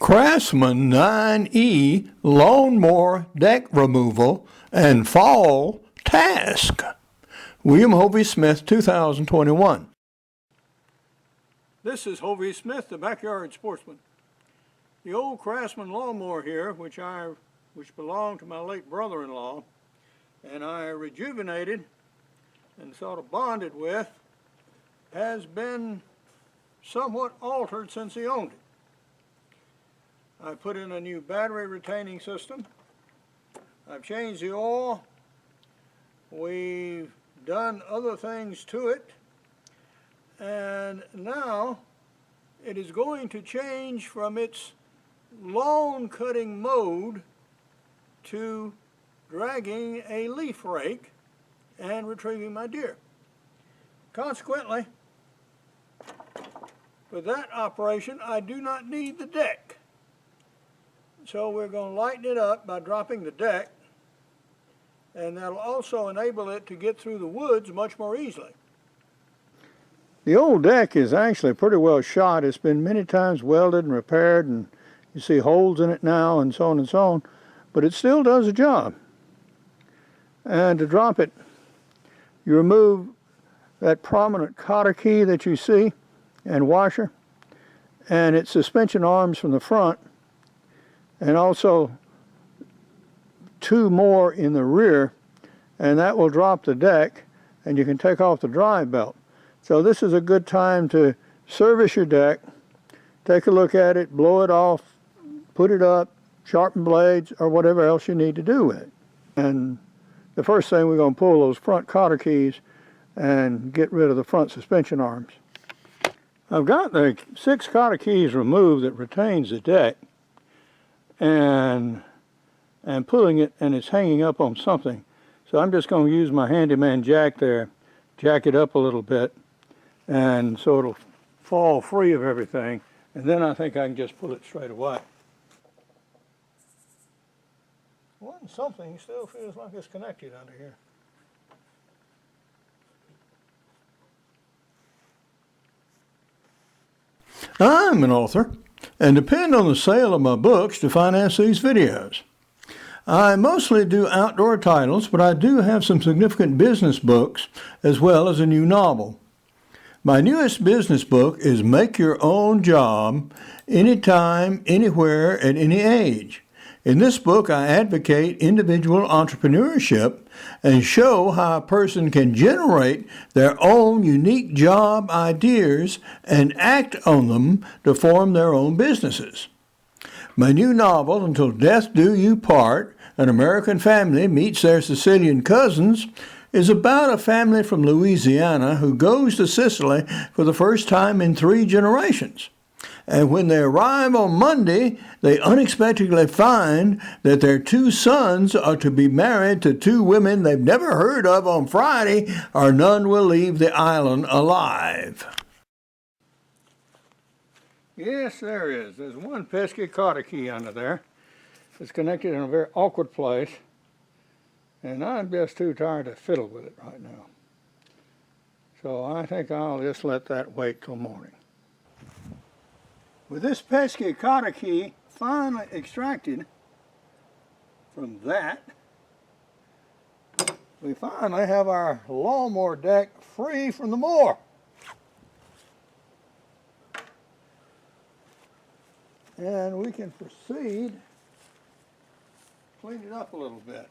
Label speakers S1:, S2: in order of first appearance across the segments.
S1: Craftsman 9E Lawnmower Deck Removal and Fall Task. William Hovey Smith, 2021. This is Hovey Smith, the Backyard Sportsman. The old Craftsman lawnmower here, which belonged to my late brother-in-law, and I rejuvenated and sort of bonded with, has been somewhat altered since he owned it. I put in a new battery retaining system. I've changed the oil. We've done other things to it. And now it is going to change from its lawn cutting mode to dragging a leaf rake and retrieving my deer. Consequently, for that operation, I do not need the deck. So we're going to lighten it up by dropping the deck, and that'll also enable it to get through the woods much more easily. The old deck is actually pretty well shot. It's been many times welded and repaired, and you see holes in it now and so on, but it still does the job. And to drop it, you remove that prominent cotter key that you see and washer, and its suspension arms from the front, and also two more in the rear, and that will drop the deck, and you can take off the drive belt. So this is a good time to service your deck, take a look at it, blow it off, put it up, sharpen blades, or whatever else you need to do with it. And the first thing, we're going to pull those front cotter keys and get rid of the front suspension arms. I've got the 6 cotter keys removed that retains the deck, and pulling it, and it's hanging up on something. So I'm just going to use my handyman jack there, jack it up a little bit, and so it'll fall free of everything, and then I think I can just pull it straight away. Something still feels like it's connected under here. I'm an author and depend on the sale of my books to finance these videos. I mostly do outdoor titles, but I do have some significant business books as well as a new novel. My newest business book is Make Your Own Job, Anytime, Anywhere, at Any Age. In this book, I advocate individual entrepreneurship and show how a person can generate their own unique job ideas and act on them to form their own businesses. My new novel, Until Death Do You Part, An American Family Meets Their Sicilian Cousins, is about a family from Louisiana who goes to Sicily for the first time in 3 generations. And when they arrive on Monday, they unexpectedly find that their 2 sons are to be married to 2 women they've never heard of on Friday, or none will leave the island alive. Yes, there is. There's one pesky cotter key under there. It's connected in a very awkward place, and I'm just too tired to fiddle with it right now. So I think I'll just let that wait till morning. With this pesky cotter key finally extracted from that, we finally have our lawnmower deck free from the mower. And we can proceed, clean it up a little bit.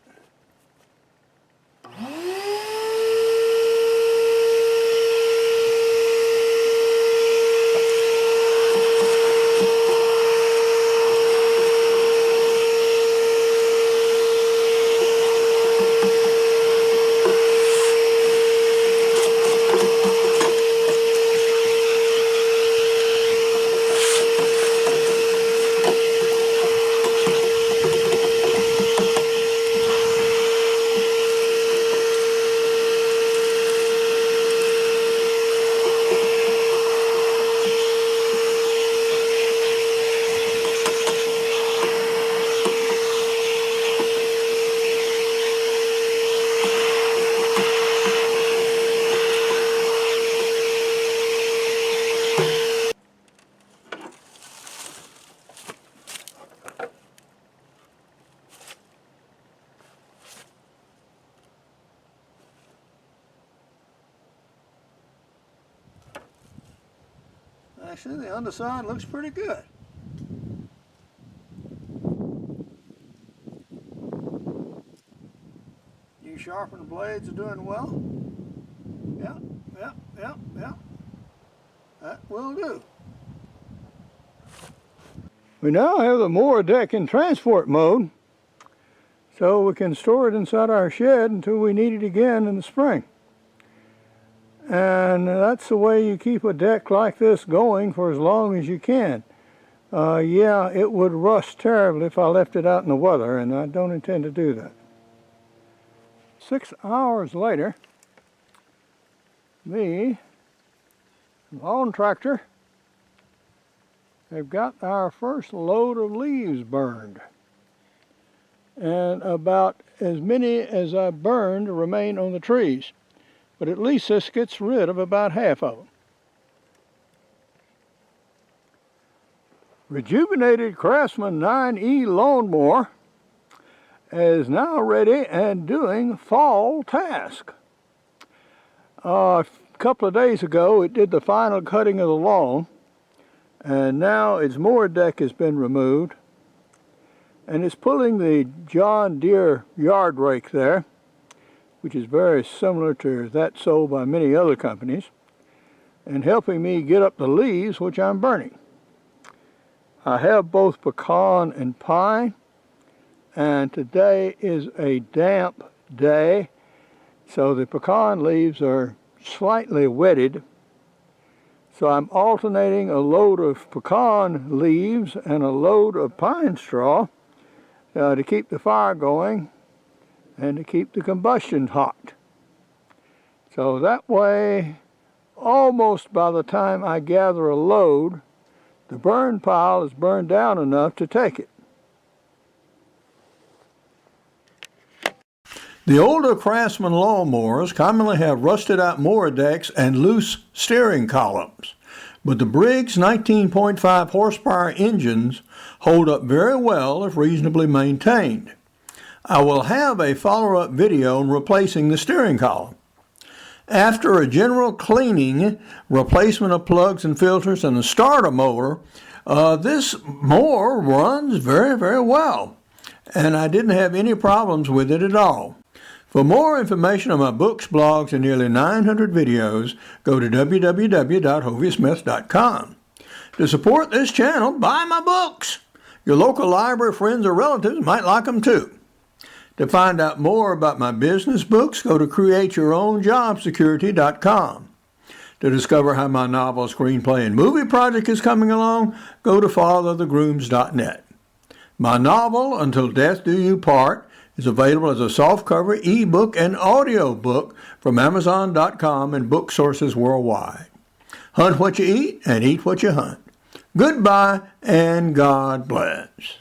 S1: Actually, the underside looks pretty good. You sharpened blades are doing well. Yeah. That will do. We now have the mower deck in transport mode, so we can store it inside our shed until we need it again in the spring. And that's the way you keep a deck like this going for as long as you can. Yeah, it would rust terribly if I left it out in the weather, and I don't intend to do that. 6 hours later, the lawn tractor have got our first load of leaves burned. And about as many as I burned remain on the trees. But at least this gets rid of about half of them. Rejuvenated Craftsman 9E Lawnmower is now ready and doing fall task. A couple of days ago it did the final cutting of the lawn, and now its mower deck has been removed, and it's pulling the John Deere yard rake there, which is very similar to that sold by many other companies, and helping me get up the leaves which I'm burning. I have both pecan and pine, and today is a damp day, so the pecan leaves are slightly wetted. So I'm alternating a load of pecan leaves and a load of pine straw to keep the fire going and to keep the combustion hot. So that way, almost by the time I gather a load, the burn pile is burned down enough to take it. The older Craftsman lawnmowers commonly have rusted out mower decks and loose steering columns, but the Briggs 19.5 horsepower engines hold up very well if reasonably maintained. I will have a follow-up video on replacing the steering column. After a general cleaning, replacement of plugs and filters, and a starter motor, this mower runs very, very well, and I didn't have any problems with it at all. For more information on my books, blogs, and nearly 900 videos, go to www.hoviesmith.com. To support this channel, buy my books. Your local library friends or relatives might like them too. To find out more about my business books, go to createyourownjobsecurity.com. To discover how my novel, screenplay, and movie project is coming along, go to fatherofthegrooms.net. My novel, Until Death Do You Part, is available as a softcover, ebook, and audio book from Amazon.com and book sources worldwide. Hunt what you eat and eat what you hunt. Goodbye and God bless.